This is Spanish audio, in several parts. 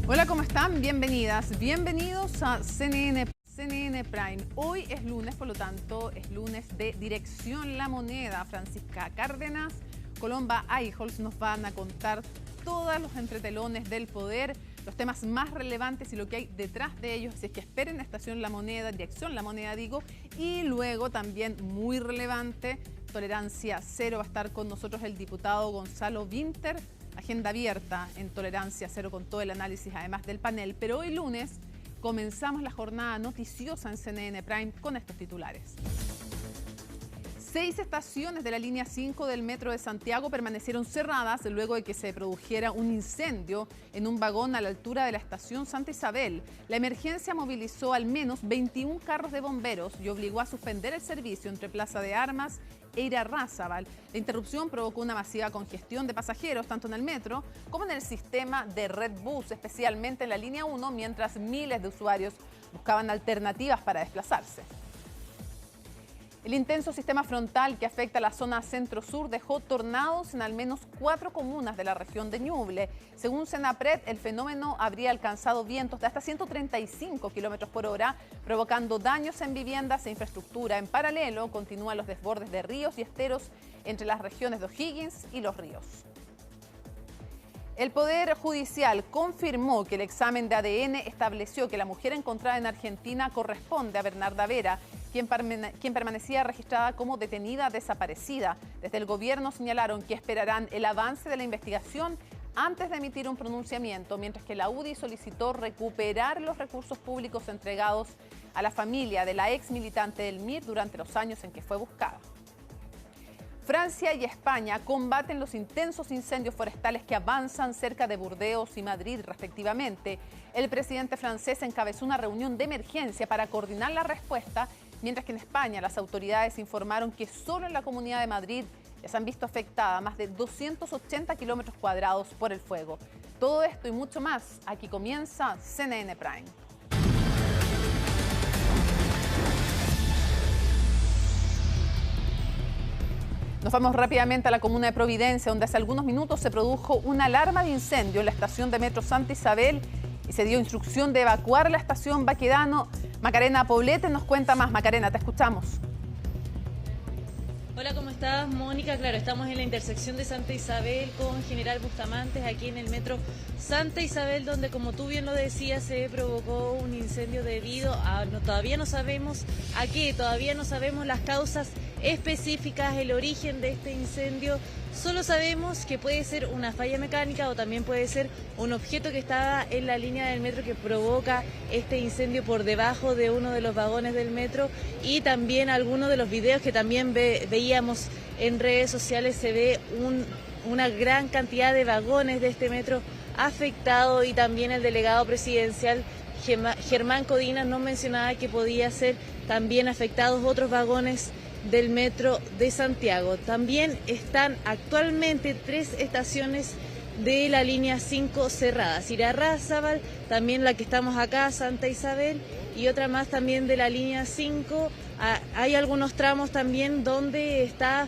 Hola, ¿cómo están? Bienvenidas, bienvenidos a CNN Prime. Hoy es lunes, por lo tanto, es lunes de Dirección La Moneda. Francisca Cárdenas, Colomba Eijols nos van a contar todos los entretelones del poder, los temas más relevantes y lo que hay detrás de ellos. Así es que esperen Estación La Moneda, Dirección La Moneda digo, y luego también muy relevante, Tolerancia Cero. Va a estar con nosotros el diputado Gonzalo Vinter. Agenda abierta en Tolerancia Cero con todo el análisis además del panel. Pero hoy lunes comenzamos la jornada noticiosa en CNN Prime con estos titulares. 6 estaciones de la línea 5 del Metro de Santiago permanecieron cerradas luego de que se produjera un incendio en un vagón a la altura de la estación Santa Isabel. La emergencia movilizó al menos 21 carros de bomberos y obligó a suspender el servicio entre Plaza de Armas e Irarrázaval. La interrupción provocó una masiva congestión de pasajeros, tanto en el metro como en el sistema de Redbus, especialmente en la línea 1, mientras miles de usuarios buscaban alternativas para desplazarse. El intenso sistema frontal que afecta a la zona centro-sur dejó tornados en al menos 4 comunas de la región de Ñuble. Según Senapred, el fenómeno habría alcanzado vientos de hasta 135 kilómetros por hora, provocando daños en viviendas e infraestructura. En paralelo, continúan los desbordes de ríos y esteros entre las regiones de O'Higgins y Los Ríos. El Poder Judicial confirmó que el examen de ADN estableció que la mujer encontrada en Argentina corresponde a Bernarda Vera, quien permanecía registrada como detenida desaparecida. Desde el gobierno señalaron que esperarán el avance de la investigación antes de emitir un pronunciamiento, mientras que la UDI solicitó recuperar los recursos públicos entregados a la familia de la ex militante del MIR durante los años en que fue buscada. Francia y España combaten los intensos incendios forestales que avanzan cerca de Burdeos y Madrid, respectivamente. El presidente francés encabezó una reunión de emergencia para coordinar la respuesta, mientras que en España las autoridades informaron que solo en la Comunidad de Madrid ya se han visto afectadas más de 280 kilómetros cuadrados por el fuego. Todo esto y mucho más, aquí comienza CNN Prime. Nos vamos rápidamente a la comuna de Providencia, donde hace algunos minutos se produjo una alarma de incendio en la estación de Metro Santa Isabel y se dio instrucción de evacuar la estación Baquedano. Macarena Poblete nos cuenta más. Macarena, te escuchamos. Hola, ¿cómo estás, Mónica? Claro, estamos en la intersección de Santa Isabel con General Bustamantes, aquí en el metro Santa Isabel, donde, como tú bien lo decías, se provocó un incendio debido a... todavía no sabemos a qué, todavía no sabemos las causas específicas, el origen de este incendio. Solo sabemos que puede ser una falla mecánica o también puede ser un objeto que estaba en la línea del metro que provoca este incendio por debajo de uno de los vagones del metro, y también algunos de los videos que también veíamos en redes sociales se ve una gran cantidad de vagones de este metro afectado, y también el delegado presidencial Germán Codina nos mencionaba que podía ser también afectados otros vagones del metro de Santiago. También están actualmente 3 estaciones de la línea 5 cerradas: Irarrázaval, también la que estamos acá, Santa Isabel, y otra más también de la línea 5. Hay algunos tramos también donde está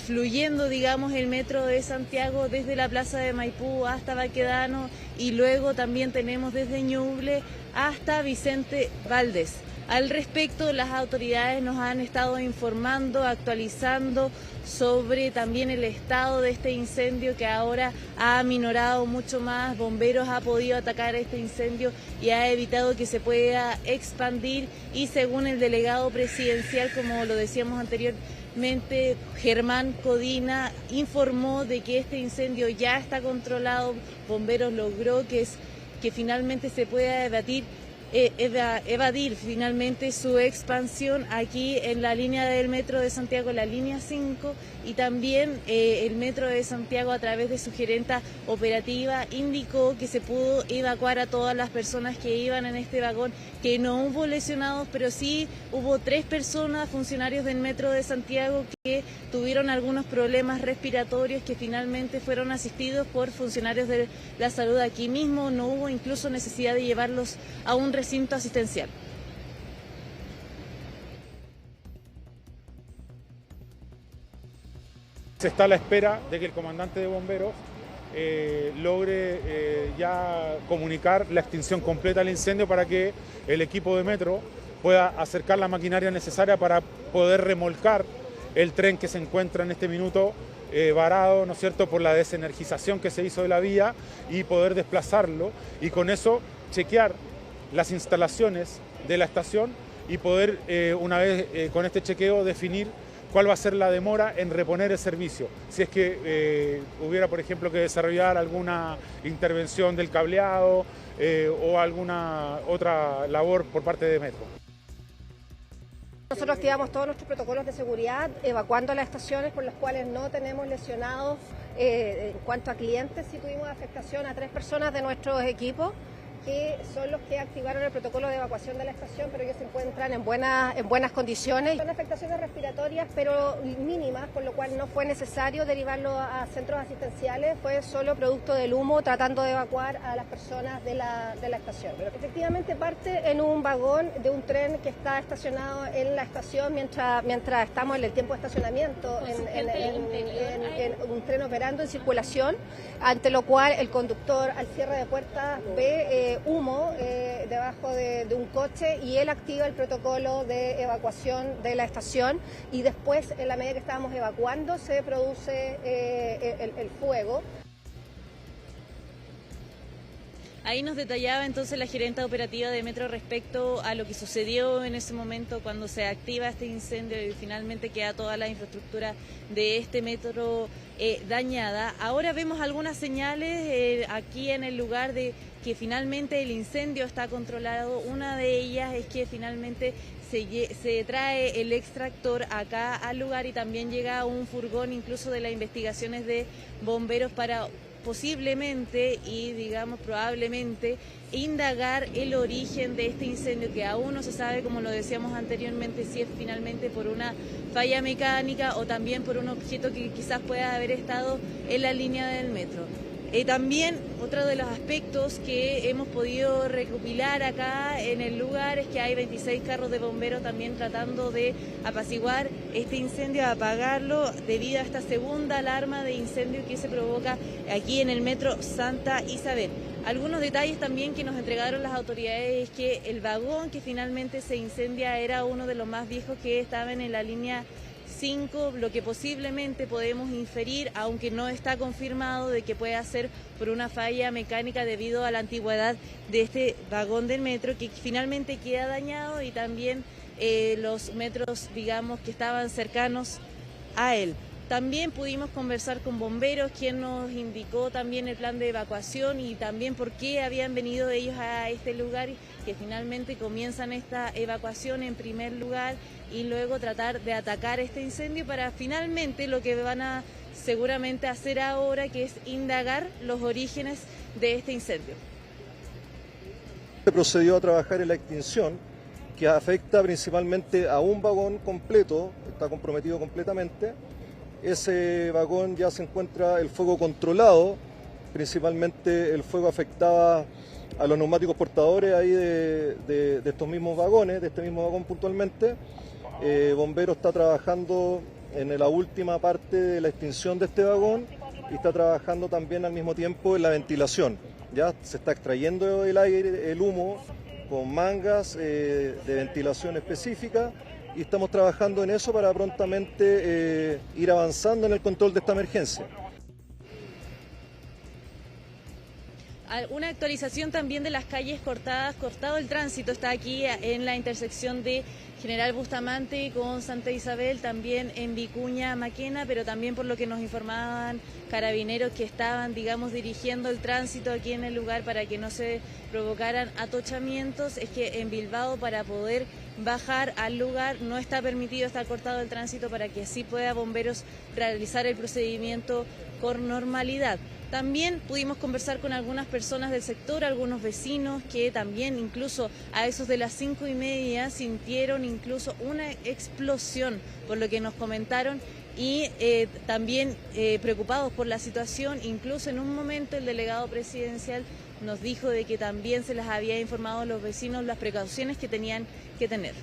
fluyendo, digamos, el metro de Santiago desde la plaza de Maipú hasta Baquedano, y luego también tenemos desde Ñuble hasta Vicente Valdés. Al respecto, las autoridades nos han estado informando, actualizando sobre también el estado de este incendio, que ahora ha aminorado mucho más. Bomberos ha podido atacar este incendio y ha evitado que se pueda expandir, y según el delegado presidencial, como lo decíamos anteriormente, Germán Codina informó de que este incendio ya está controlado. Bomberos logró que finalmente se pueda evadir finalmente su expansión aquí en la línea del metro de Santiago, la línea 5, y también el metro de Santiago, a través de su gerenta operativa, indicó que se pudo evacuar a todas las personas que iban en este vagón, que no hubo lesionados, pero sí hubo 3 personas, funcionarios del metro de Santiago, que tuvieron algunos problemas respiratorios, que finalmente fueron asistidos por funcionarios de la salud aquí mismo. No hubo incluso necesidad de llevarlos a un recinto asistencial. Se está a la espera de que el comandante de bomberos logre ya comunicar la extinción completa del incendio para que el equipo de Metro pueda acercar la maquinaria necesaria para poder remolcar el tren que se encuentra en este minuto varado, ¿no es cierto?, por la desenergización que se hizo de la vía, y poder desplazarlo y con eso chequear las instalaciones de la estación y poder, una vez con este chequeo, definir cuál va a ser la demora en reponer el servicio. Si es que hubiera, por ejemplo, que desarrollar alguna intervención del cableado o alguna otra labor por parte de Metro. Nosotros activamos todos nuestros protocolos de seguridad, evacuando las estaciones, por las cuales no tenemos lesionados. En cuanto a clientes, sí tuvimos afectación a 3 personas de nuestros equipos, que son los que activaron el protocolo de evacuación de la estación, pero ellos se encuentran en buenas condiciones. Son afectaciones respiratorias, pero mínimas, por lo cual no fue necesario derivarlo a centros asistenciales, fue solo producto del humo tratando de evacuar a las personas de la estación. Pero efectivamente parte en un vagón de un tren que está estacionado en la estación mientras estamos en el tiempo de estacionamiento, en un tren operando en circulación, ante lo cual el conductor al cierre de puertas ve humo debajo de un coche y él activa el protocolo de evacuación de la estación, y después, en la medida que estábamos evacuando, se produce el fuego. Ahí nos detallaba entonces la gerenta operativa de Metro respecto a lo que sucedió en ese momento cuando se activa este incendio y finalmente queda toda la infraestructura de este metro dañada. Ahora vemos algunas señales aquí en el lugar de que finalmente el incendio está controlado. Una de ellas es que finalmente se trae el extractor acá al lugar y también llega un furgón incluso de las investigaciones de bomberos para posiblemente y digamos probablemente indagar el origen de este incendio, que aún no se sabe, como lo decíamos anteriormente, si es finalmente por una falla mecánica o también por un objeto que quizás pueda haber estado en la línea del metro. También otro de los aspectos que hemos podido recopilar acá en el lugar es que hay 26 carros de bomberos también tratando de apaciguar este incendio, apagarlo debido a esta segunda alarma de incendio que se provoca aquí en el metro Santa Isabel. Algunos detalles también que nos entregaron las autoridades es que el vagón que finalmente se incendia era uno de los más viejos que estaban en la línea 5, lo que posiblemente podemos inferir, aunque no está confirmado, de que pueda ser por una falla mecánica debido a la antigüedad de este vagón del metro, que finalmente queda dañado, y también los metros, digamos, que estaban cercanos a él. También pudimos conversar con bomberos, quien nos indicó también el plan de evacuación y también por qué habían venido ellos a este lugar, que finalmente comienzan esta evacuación en primer lugar y luego tratar de atacar este incendio para finalmente lo que van a seguramente hacer ahora, que es indagar los orígenes de este incendio. Se procedió a trabajar en la extinción, que afecta principalmente a un vagón completo, está comprometido completamente. Ese vagón ya se encuentra el fuego controlado, principalmente el fuego afectaba a los neumáticos portadores ahí de estos mismos vagones, de este mismo vagón puntualmente. Bombero está trabajando en la última parte de la extinción de este vagón y está trabajando también al mismo tiempo en la ventilación. Ya se está extrayendo el aire, el humo, con mangas de ventilación específica, y estamos trabajando en eso para prontamente ir avanzando en el control de esta emergencia. Una actualización también de las calles cortado el tránsito está aquí en la intersección de General Bustamante con Santa Isabel, también en Vicuña Maquena, pero también por lo que nos informaban carabineros que estaban, digamos, dirigiendo el tránsito aquí en el lugar para que no se provocaran atochamientos, es que en Bilbao, para poder bajar al lugar, no está permitido, está cortado el tránsito para que así pueda bomberos realizar el procedimiento con normalidad. También pudimos conversar con algunas personas del sector, algunos vecinos que también incluso a esos de las 5:30 sintieron incluso una explosión, por lo que nos comentaron, y también preocupados por la situación. Incluso en un momento el delegado presidencial nos dijo de que también se les había informado a los vecinos las precauciones que tenían que tener.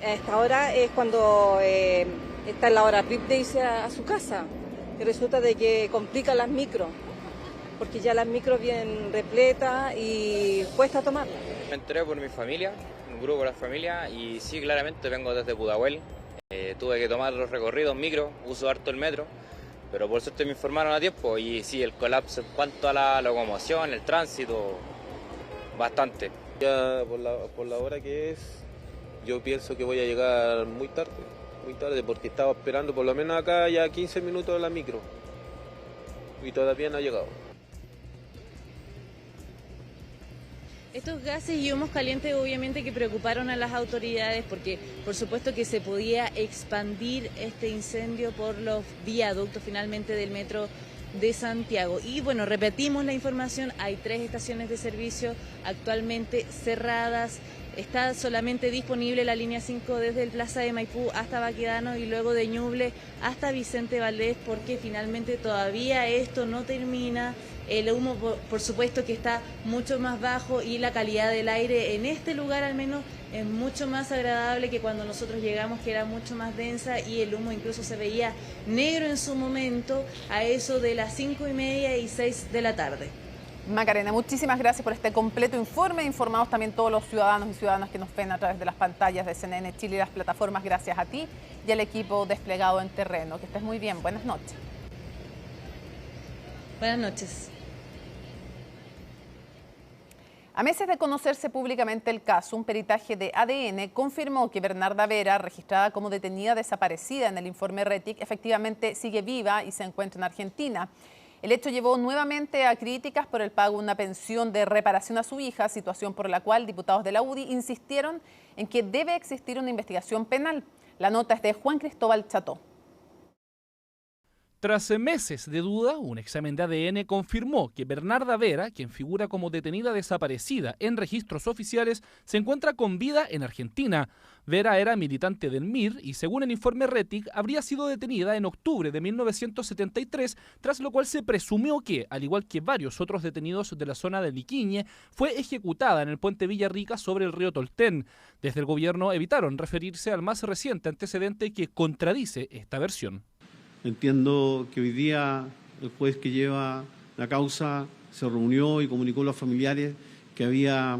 A esta hora es cuando está en la hora PRIP de irse a su casa. y resulta de que complican las micros, porque ya las micros vienen repletas y cuesta tomarlas. Me enteré por mi familia, un grupo de la familia, y sí, claramente vengo desde Pudahuel. Tuve que tomar los recorridos micro, uso harto el metro, pero por suerte me informaron a tiempo y sí, el colapso en cuanto a la locomoción, el tránsito, bastante. Ya por la hora que es, yo pienso que voy a llegar muy tarde, porque estaba esperando por lo menos acá ya 15 minutos de la micro y todavía no ha llegado. Estos gases y humos calientes obviamente que preocuparon a las autoridades porque por supuesto que se podía expandir este incendio por los viaductos finalmente del metro de Santiago. Y bueno, repetimos la información, hay 3 estaciones de servicio actualmente cerradas. Está solamente disponible la línea 5 desde el Plaza de Maipú hasta Baquedano y luego de Ñuble hasta Vicente Valdés, porque finalmente todavía esto no termina. El humo, por supuesto, que está mucho más bajo y la calidad del aire en este lugar al menos es mucho más agradable que cuando nosotros llegamos, que era mucho más densa y el humo incluso se veía negro en su momento a eso de las 5:30 y 6 de la tarde. Macarena, muchísimas gracias por este completo informe. Informados también todos los ciudadanos y ciudadanas que nos ven a través de las pantallas de CNN Chile y las plataformas, gracias a ti y al equipo desplegado en terreno. Que estés muy bien. Buenas noches. Buenas noches. A meses de conocerse públicamente el caso, un peritaje de ADN confirmó que Bernarda Vera, registrada como detenida desaparecida en el informe RETIC, efectivamente sigue viva y se encuentra en Argentina. El hecho llevó nuevamente a críticas por el pago de una pensión de reparación a su hija, situación por la cual diputados de la UDI insistieron en que debe existir una investigación penal. La nota es de Juan Cristóbal Cható. Tras meses de duda, un examen de ADN confirmó que Bernarda Vera, quien figura como detenida desaparecida en registros oficiales, se encuentra con vida en Argentina. Vera era militante del MIR y, según el informe RETIC, habría sido detenida en octubre de 1973, tras lo cual se presumió que, al igual que varios otros detenidos de la zona de Liquiñe, fue ejecutada en el puente Villarrica sobre el río Tolten. Desde el gobierno evitaron referirse al más reciente antecedente que contradice esta versión. Entiendo que hoy día el juez que lleva la causa se reunió y comunicó a los familiares que había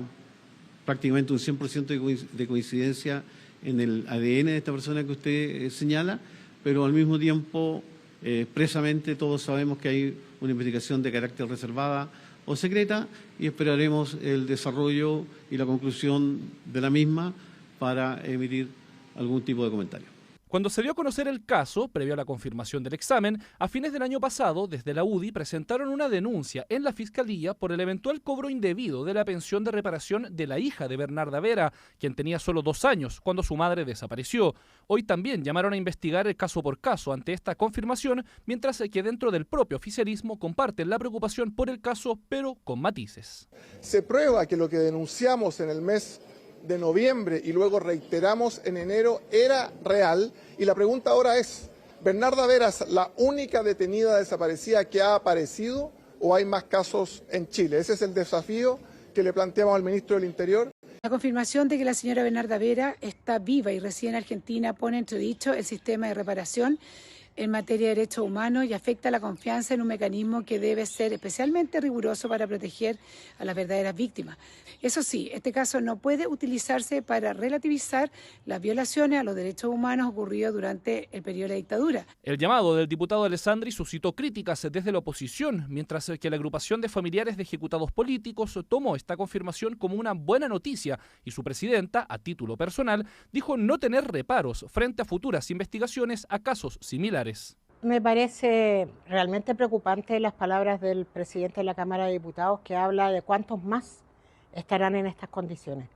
prácticamente un 100% de coincidencia en el ADN de esta persona que usted señala, pero al mismo tiempo, expresamente todos sabemos que hay una investigación de carácter reservada o secreta y esperaremos el desarrollo y la conclusión de la misma para emitir algún tipo de comentario. Cuando se dio a conocer el caso, previo a la confirmación del examen, a fines del año pasado, desde la UDI presentaron una denuncia en la Fiscalía por el eventual cobro indebido de la pensión de reparación de la hija de Bernarda Vera, quien tenía solo 2 años cuando su madre desapareció. Hoy también llamaron a investigar el caso por caso ante esta confirmación, mientras que dentro del propio oficialismo comparten la preocupación por el caso, pero con matices. Se prueba que lo que denunciamos en el mes de noviembre y luego reiteramos en enero era real y la pregunta ahora es, ¿Bernarda Vera es la única detenida desaparecida que ha aparecido o hay más casos en Chile? Ese es el desafío que le planteamos al ministro del Interior. La confirmación de que la señora Bernarda Vera está viva y reside en Argentina pone en entredicho el sistema de reparación en materia de derechos humanos y afecta la confianza en un mecanismo que debe ser especialmente riguroso para proteger a las verdaderas víctimas. Eso sí, este caso no puede utilizarse para relativizar las violaciones a los derechos humanos ocurridos durante el periodo de la dictadura. El llamado del diputado Alessandri suscitó críticas desde la oposición, mientras que la agrupación de familiares de ejecutados políticos tomó esta confirmación como una buena noticia y su presidenta, a título personal, dijo no tener reparos frente a futuras investigaciones a casos similares. Me parece realmente preocupante las palabras del presidente de la Cámara de Diputados que habla de cuántos más estarán en estas condiciones.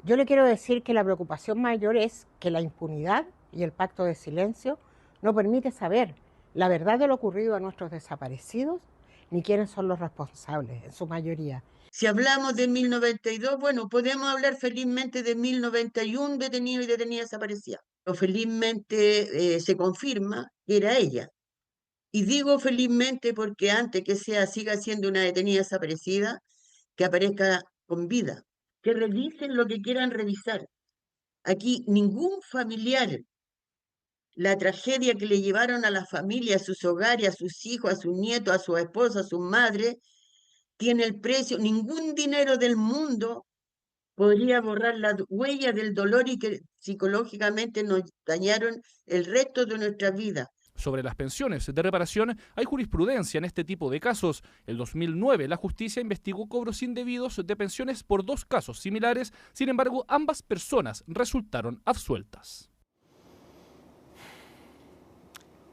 Yo le quiero decir que la preocupación mayor es que la impunidad y el pacto de silencio no permite saber la verdad de lo ocurrido a nuestros desaparecidos ni quiénes son los responsables, en su mayoría. Si hablamos de 1092, bueno, podemos hablar felizmente de 1091 detenidos y detenidas desaparecidas. Pero felizmente se confirma que era ella. Y digo felizmente porque antes que siga siendo una detenida desaparecida, que aparezca con vida. Que revisen lo que quieran revisar. Aquí ningún familiar la tragedia que le llevaron a la familia, a sus hogares, a sus hijos, a sus nietos, a su esposa, a su madre, tiene el precio. Ningún dinero del mundo podría borrar la huella del dolor y que psicológicamente nos dañaron el resto de nuestra vida. Sobre las pensiones de reparación hay jurisprudencia en este tipo de casos. En 2009 la justicia investigó cobros indebidos de pensiones por 2 casos similares, sin embargo ambas personas resultaron absueltas.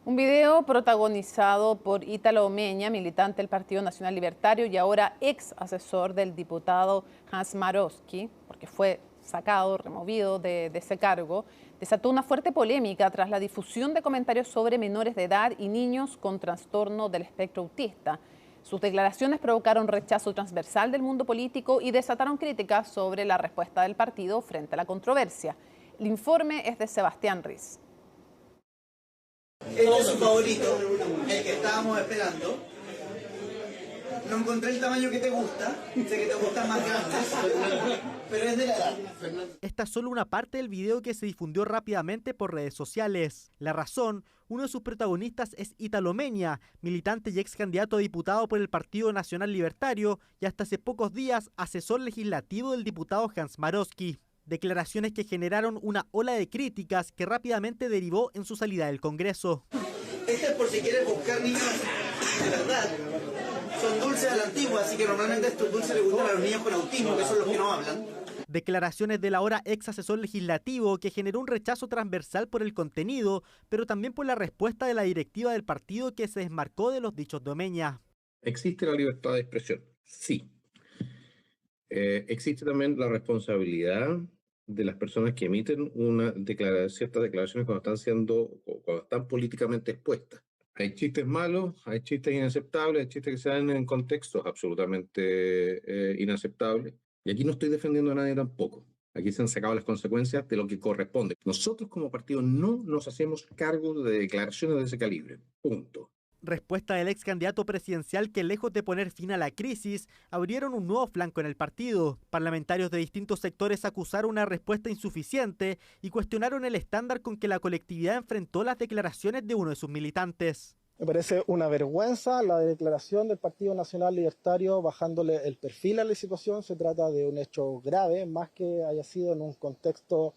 Un video protagonizado por Ítalo Omeña, militante del Partido Nacional Libertario y ahora ex asesor del diputado Hans Marowski, porque fue sacado, removido de ese cargo, desató una fuerte polémica tras la difusión de comentarios sobre menores de edad y niños con trastorno del espectro autista. Sus declaraciones provocaron rechazo transversal del mundo político y desataron críticas sobre la respuesta del partido frente a la controversia. El informe es de Sebastián Riz. Este es su favorito, el que estábamos esperando. No encontré el tamaño que te gusta, sé que te gustan más grandes, pero es de la edad. Esta es solo una parte del video que se difundió rápidamente por redes sociales. La razón, uno de sus protagonistas es Ítalo Omeña, militante y ex candidato a diputado por el Partido Nacional Libertario y hasta hace pocos días asesor legislativo del diputado Hans Marowski. Declaraciones que generaron una ola de críticas que rápidamente derivó en su salida del Congreso. Este es por si quieres buscar niños de verdad. Son dulces a la antigua, así que normalmente estos dulces les gustan a los niños con autismo, que son los que no hablan. Declaraciones del ahora ex asesor legislativo que generó un rechazo transversal por el contenido, pero también por la respuesta de la directiva del partido que se desmarcó de los dichos de Omeña. ¿Existe la libertad de expresión? Sí. Existe también la responsabilidad de las personas que emiten ciertas declaraciones cuando están políticamente expuestas. Hay chistes malos, hay chistes inaceptables, hay chistes que se dan en contextos absolutamente inaceptables. Y aquí no estoy defendiendo a nadie tampoco. Aquí se han sacado las consecuencias de lo que corresponde. Nosotros como partido no nos hacemos cargo de declaraciones de ese calibre. Punto. Respuesta del ex candidato presidencial que, lejos de poner fin a la crisis, abrieron un nuevo flanco en el partido. Parlamentarios de distintos sectores acusaron una respuesta insuficiente y cuestionaron el estándar con que la colectividad enfrentó las declaraciones de uno de sus militantes. Me parece una vergüenza la declaración del Partido Nacional Libertario bajándole el perfil a la situación. Se trata de un hecho grave, más que haya sido en un contexto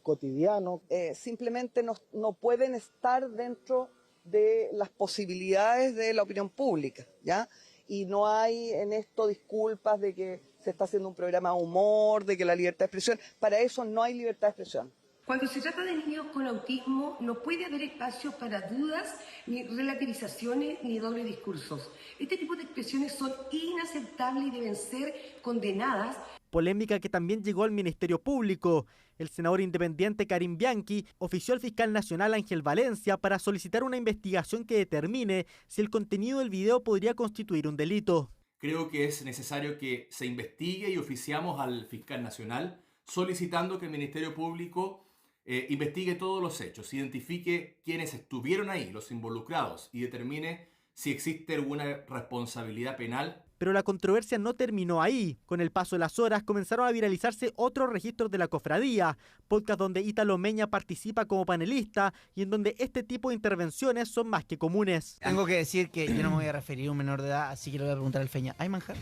cotidiano. Simplemente no pueden estar dentro de las posibilidades de la opinión pública, ¿ya? Y no hay en esto disculpas de que se está haciendo un programa de humor, de que la libertad de expresión, para eso no hay libertad de expresión. Cuando se trata de niños con autismo, no puede haber espacio para dudas, ni relativizaciones, ni doble discursos. Este tipo de expresiones son inaceptables y deben ser condenadas. Polémica que también llegó al Ministerio Público. El senador independiente Karim Bianchi ofició al fiscal nacional Ángel Valencia para solicitar una investigación que determine si el contenido del video podría constituir un delito. Creo que es necesario que se investigue y oficiamos al fiscal nacional solicitando que el Ministerio Público investigue todos los hechos, identifique quiénes estuvieron ahí, los involucrados, y determine si existe alguna responsabilidad penal. Pero la controversia no terminó ahí. Con el paso de las horas comenzaron a viralizarse otros registros de la cofradía, podcast donde Ítalo Omeña participa como panelista y en donde este tipo de intervenciones son más que comunes. Tengo que decir que yo no me voy a referir a un menor de edad, así que le voy a preguntar al Feña. ¿Hay manjar?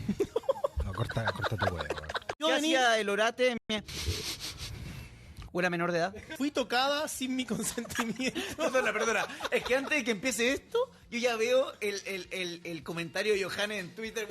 No, corta tu huevo. Yo hacía el orate... ¿O era menor de edad? Fui tocada sin mi consentimiento. Perdona. Es que antes de que empiece esto, yo ya veo el comentario de Johannes en Twitter.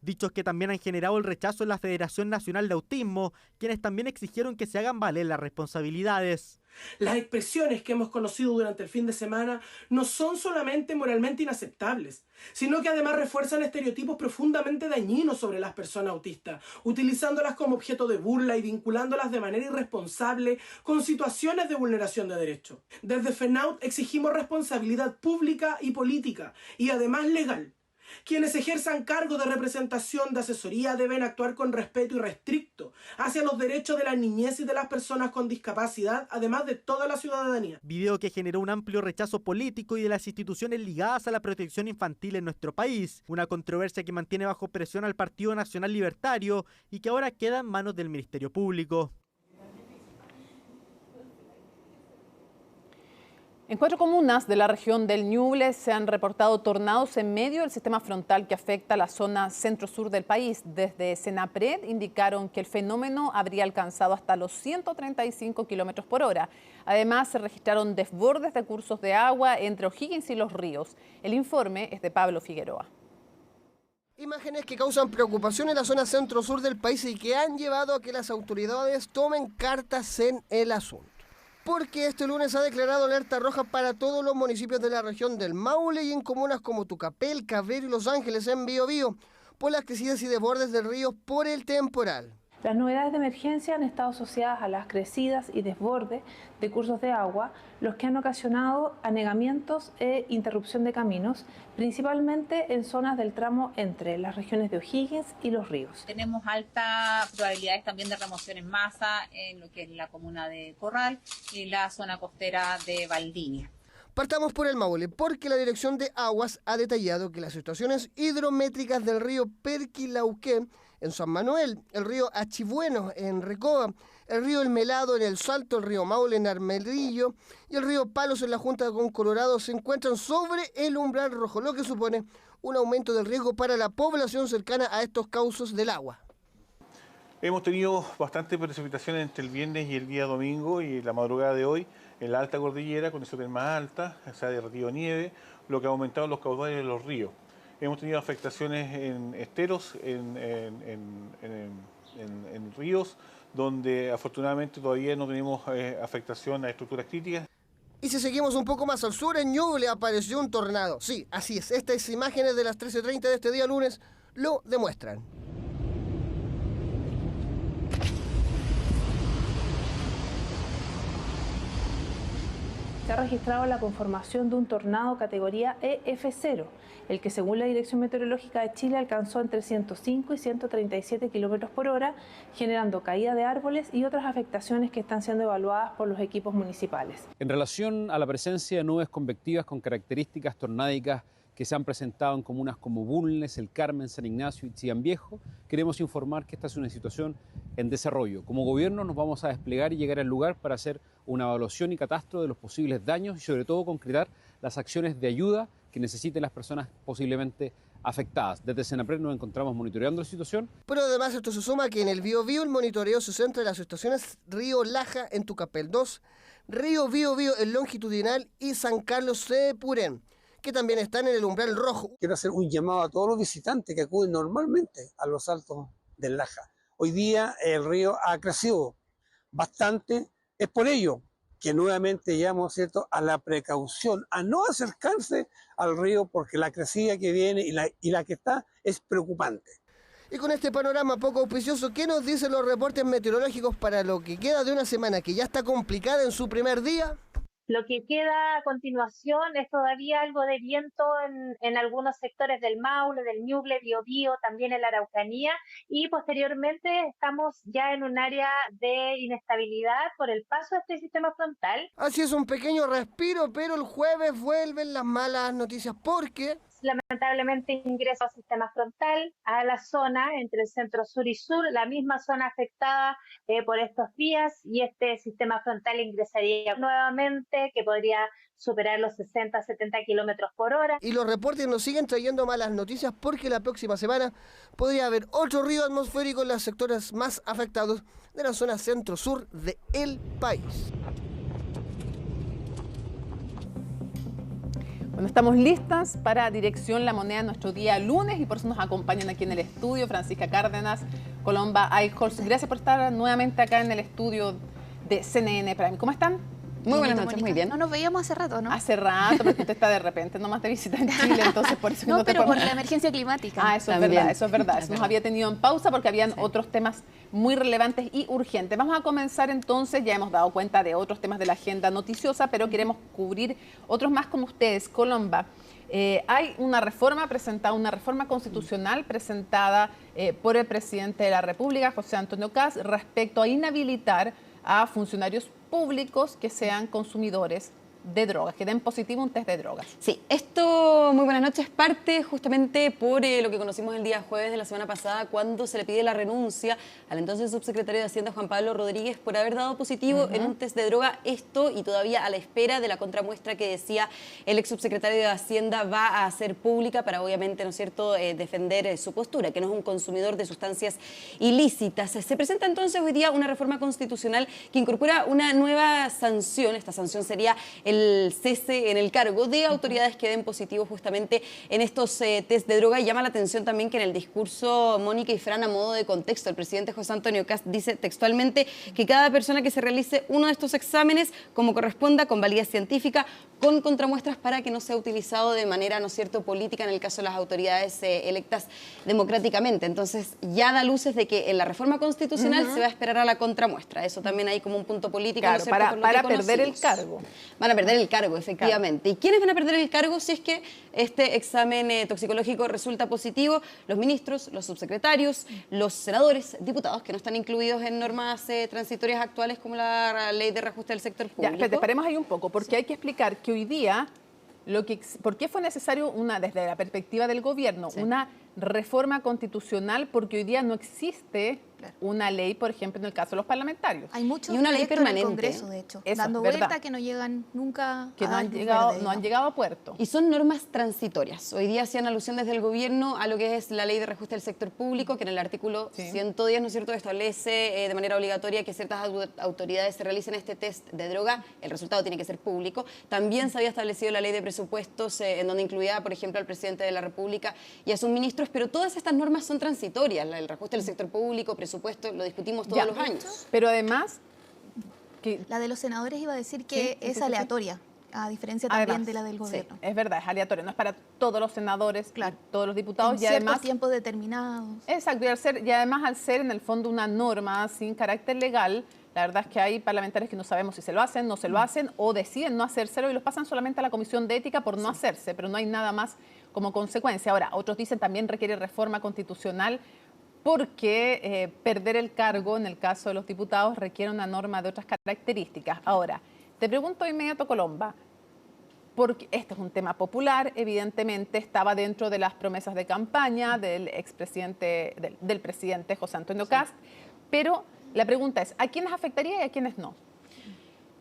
Dichos que también han generado el rechazo en la Federación Nacional de Autismo, quienes también exigieron que se hagan valer las responsabilidades. Las expresiones que hemos conocido durante el fin de semana no son solamente moralmente inaceptables, sino que además refuerzan estereotipos profundamente dañinos sobre las personas autistas, utilizándolas como objeto de burla y vinculándolas de manera irresponsable con situaciones de vulneración de derechos. Desde FENAUT exigimos responsabilidad pública y política, y además legal. Quienes ejerzan cargo de representación de asesoría deben actuar con respeto irrestricto hacia los derechos de la niñez y de las personas con discapacidad, además de toda la ciudadanía. Video que generó un amplio rechazo político y de las instituciones ligadas a la protección infantil en nuestro país. Una controversia que mantiene bajo presión al Partido Nacional Libertario y que ahora queda en manos del Ministerio Público. En 4 comunas de la región del Ñuble se han reportado tornados en medio del sistema frontal que afecta la zona centro-sur del país. Desde Senapred indicaron que el fenómeno habría alcanzado hasta los 135 kilómetros por hora. Además, se registraron desbordes de cursos de agua entre O'Higgins y Los Ríos. El informe es de Pablo Figueroa. Imágenes que causan preocupación en la zona centro-sur del país y que han llevado a que las autoridades tomen cartas en el asunto. Porque este lunes ha declarado alerta roja para todos los municipios de la región del Maule y en comunas como Tucapel, Cabrero y Los Ángeles en Biobío, por las crecidas y desbordes del río por el temporal. Las novedades de emergencia han estado asociadas a las crecidas y desbordes de cursos de agua, los que han ocasionado anegamientos e interrupción de caminos, principalmente en zonas del tramo entre las regiones de O'Higgins y Los Ríos. Tenemos altas probabilidades también de remoción en masa en lo que es la comuna de Corral y la zona costera de Valdinia. Partamos por el Maule, porque la Dirección de Aguas ha detallado que las situaciones hidrométricas del río Perquilauqué en San Manuel, el río Achibueno en Recoba, el río El Melado en El Salto, el río Maule en Armelillo y el río Palos en la Junta con Colorado se encuentran sobre el umbral rojo, lo que supone un aumento del riesgo para la población cercana a estos cauces del agua. Hemos tenido bastante precipitación entre el viernes y el día domingo y la madrugada de hoy en la alta cordillera, con condiciones más altas, se ha derretido nieve, lo que ha aumentado los caudales de los ríos. Hemos tenido afectaciones en esteros, en ríos, donde afortunadamente todavía no tenemos afectación a estructuras críticas. Y si seguimos un poco más al sur, en Ñuble apareció un tornado. Sí, así es. Estas imágenes de las 13:30 de este día lunes lo demuestran. Se ha registrado la conformación de un tornado categoría EF0, el que según la Dirección Meteorológica de Chile alcanzó entre 105 y 137 kilómetros por hora, generando caída de árboles y otras afectaciones que están siendo evaluadas por los equipos municipales. En relación a la presencia de nubes convectivas con características tornádicas que se han presentado en comunas como Bulnes, El Carmen, San Ignacio y Chillán Viejo, queremos informar que esta es una situación en desarrollo. Como gobierno nos vamos a desplegar y llegar al lugar para hacer una evaluación y catastro de los posibles daños y sobre todo concretar las acciones de ayuda que necesiten las personas posiblemente afectadas. Desde Senapred nos encontramos monitoreando la situación. Pero además esto se suma que en el Biobío el monitoreo se centra en las estaciones Río Laja en Tucapel 2, Río Biobío en Longitudinal y San Carlos de Purén, que también están en el umbral rojo. Quiero hacer un llamado a todos los visitantes que acuden normalmente a los altos del Laja. Hoy día el río ha crecido bastante, es por ello que nuevamente llamo, ¿cierto?, a la precaución, a no acercarse al río porque la crecida que viene y la que está es preocupante. Y con este panorama poco auspicioso, ¿qué nos dicen los reportes meteorológicos para lo que queda de una semana que ya está complicada en su primer día? Lo que queda a continuación es todavía algo de viento en algunos sectores del Maule, del Ñuble, Biobío, también en la Araucanía, y posteriormente estamos ya en un área de inestabilidad por el paso de este sistema frontal. Así es, un pequeño respiro, pero el jueves vuelven las malas noticias porque lamentablemente ingresa al sistema frontal a la zona entre el centro sur y sur, la misma zona afectada por estos días, y este sistema frontal ingresaría nuevamente, que podría superar los 60-70 kilómetros por hora. Y los reportes nos siguen trayendo malas noticias porque la próxima semana podría haber otro río atmosférico en los sectores más afectados de la zona centro-sur del país. Bueno, estamos listas para Dirección La Moneda nuestro día lunes y por eso nos acompañan aquí en el estudio Francisca Cárdenas, Colomba Eichholz. Gracias por estar nuevamente acá en el estudio de CNN Prime. ¿Cómo están? Muy buenas noches, muy bien. No nos veíamos hace rato, ¿no? Hace rato, porque usted está de repente nomás de visita en Chile, entonces por eso no, pero por la emergencia climática. Ah, eso también. Es verdad, eso es verdad. Eso nos había tenido en pausa porque habían otros temas muy relevantes y urgentes. Vamos a comenzar entonces, ya hemos dado cuenta de otros temas de la agenda noticiosa, pero queremos cubrir otros más con ustedes. Colomba, hay una reforma presentada, una reforma constitucional presentada por el presidente de la República, José Antonio Kast, respecto a inhabilitar a funcionarios públicos que sean consumidores de drogas, que den positivo un test de drogas. Sí, esto, muy buenas noches, parte justamente por lo que conocimos el día jueves de la semana pasada, cuando se le pide la renuncia al entonces subsecretario de Hacienda, Juan Pablo Rodríguez, por haber dado positivo en un test de droga. Esto, y todavía a la espera de la contramuestra que decía el ex subsecretario de Hacienda va a hacer pública para, obviamente, ¿no es cierto?, defender su postura, que no es un consumidor de sustancias ilícitas. Se presenta entonces hoy día una reforma constitucional que incorpora una nueva sanción. Esta sanción sería el cese en el cargo de autoridades que den positivo justamente en estos test de droga. Y llama la atención también que en el discurso, Mónica y Fran, a modo de contexto, el presidente José Antonio Kast dice textualmente que cada persona que se realice uno de estos exámenes, como corresponda, con validez científica, con contramuestras, para que no sea utilizado de manera, ¿no es cierto?, política en el caso de las autoridades electas democráticamente. Entonces ya da luces de que en la reforma constitucional se va a esperar a la contramuestra. Eso también hay como un punto político, claro, ¿no es cierto?, para perder el cargo. Van a perder el cargo, efectivamente. Claro. ¿Y quiénes van a perder el cargo si es que este examen toxicológico resulta positivo? Los ministros, los subsecretarios, los senadores, diputados que no están incluidos en normas transitorias actuales como la ley de reajuste del sector público. Ya, esperemos ahí un poco, porque hay que explicar que hoy día, ¿por qué fue necesario desde la perspectiva del gobierno, una reforma constitucional? Porque hoy día no existe una ley, por ejemplo, en el caso de los parlamentarios. Hay muchos y una ley permanente en el Congreso, de hecho, eso, dando vuelta, que no llegan nunca que no han llegado a puerto. Y son normas transitorias. Hoy día hacían alusión desde el gobierno a lo que es la ley de reajuste del sector público, que en el artículo 110, ¿no es cierto?, establece de manera obligatoria que ciertas autoridades se realicen este test de droga. El resultado tiene que ser público. También se había establecido la ley de presupuestos, en donde incluía, por ejemplo, al presidente de la República y a sus ministros, pero todas estas normas son transitorias. El reajuste del sector público, presupuesto, lo discutimos todos los años. Pero además... La de los senadores iba a decir que es aleatoria, a diferencia también de la del gobierno. Sí, es verdad, es aleatoria, no es para todos los senadores, todos los diputados. En ciertos tiempos determinados. Exacto, y además al ser en el fondo una norma sin carácter legal, la verdad es que hay parlamentarios que no sabemos si se lo hacen, no se lo hacen, o deciden no hacérselo y los pasan solamente a la Comisión de Ética por no hacerse, pero no hay nada más como consecuencia. Ahora, otros dicen también requiere reforma constitucional, porque perder el cargo en el caso de los diputados requiere una norma de otras características. Ahora, te pregunto de inmediato, Colomba, porque este es un tema popular, evidentemente estaba dentro de las promesas de campaña del expresidente, del presidente José Antonio Kast, pero la pregunta es, ¿a quiénes afectaría y a quiénes no?